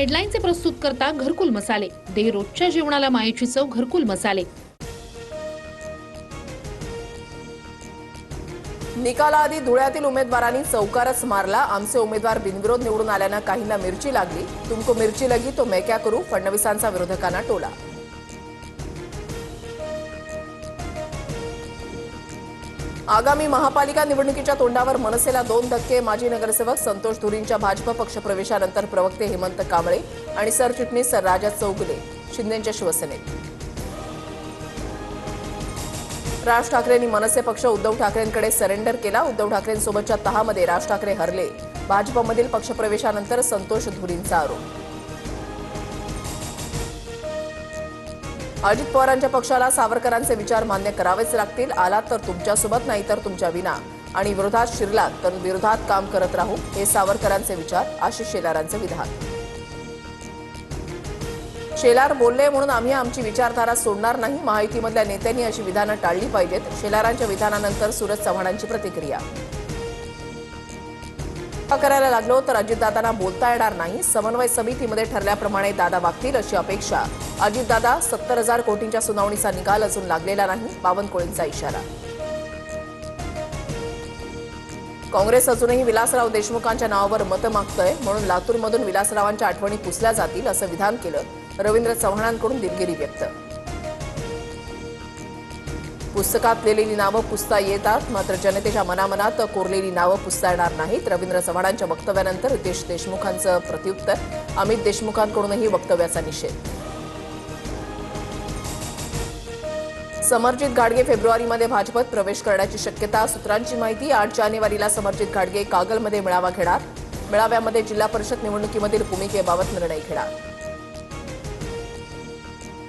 हेडलाईनचे प्रस्तुत करता घरकुल मसाले. दे रोजच्या जेवणाला मायेची चव घरकुल मसाले. निकालाआधी धुळ्यातील उमेदवारांनी चौकारच मारला. आमचे उमेदवार बिनविरोध निवडून आल्यानं काहींना मिरची लागली. तुमको मिरची लगी तो मैं क्या करू, फडणवीसांचा विरोधकांना टोला. आगामी महापालिका निवडणुकीच्या तोंडावर मनसेला 2 धक्के. माजी नगरसेवक संतोष धुरींच्या भाजप पक्षप्रवेशानंतर प्रवक्ते हेमंत कांबळे आणि सरचिटणीस राजा चौगुले शिंदेंच्या शिवसेनेत. राज ठाकरेंनी मनसे पक्ष उद्धव ठाकरेंकडे सरेंडर केला. उद्धव ठाकरेंसोबतच्या तहामध्ये राज ठाकरे हरले. भाजपमधील पक्षप्रवेशानंतर संतोष धुरींचा आरोप. अजित पवारांच्या पक्षाला सावरकरांचे विचार मान्य करावेच लागतील. आलात तर तुमच्यासोबत, नाही तर तुमच्या विना, आणि विरोधात शिरलात तर विरोधात काम करत राहू, हे सावरकरांचे विचार. आशिष शेलारांचे विधान. शेलार बोलले म्हणून आम्ही आमची विचारधारा सोडणार नाही. महायुतीमधल्या नेत्यांनी अशी विधानं टाळली पाहिजेत. शेलारांच्या विधानानंतर सूरज चव्हाणांची प्रतिक्रिया. करायला लागलो तर अजितदादांना बोलता येणार नाही. समन्वय समितीमध्ये ठरल्याप्रमाणे दादा वागतील अशी अपेक्षा. अजितदादा. 70,000 कोटींच्या सुनावणीचा निकाल अजून लागलेला नाही. बावनकुळेंचा इशारा. काँग्रेस अजूनही विलासराव देशमुखांच्या नावावर मतं मागतोय, म्हणून लातूरमधून विलासरावांच्या आठवणी पुसल्या जातील असं विधान केलं. रवींद्र चव्हाणांकडून दिलगिरी व्यक्त. पुस्तकात लिहिलेली नावं पुसता येतात, मात्र जनतेच्या मनामनात कोरलेली नावं पुसता येणार नाहीत. रवींद्र चव्हाणांच्या वक्तव्यानंतर रितेश देशमुखांचं प्रत्युत्तर. अमित देशमुखांकडूनही वक्तव्याचा निषेध. समरजित घाटगे फेब्रुवारीमध्ये भाजपत प्रवेश करण्याची शक्यता. सूत्रांची माहिती. 8 जानेवारीला समरजित घाटगे कागलमध्ये मेळावा घेणार. मेळाव्यामध्ये जिल्हा परिषद निवडणुकीमधील भूमिकेबाबत निर्णय घेणार.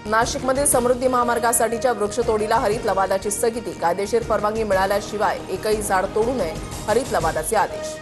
नाशिकमधील समृद्धी महामार्गासाठीच्या वृक्षतोडीला हरित लवादाची स्थगिती. कायदेशीर परवानगी मिळाल्याशिवाय एकही झाड तोडू नये, हरित लवादाचे आदेश.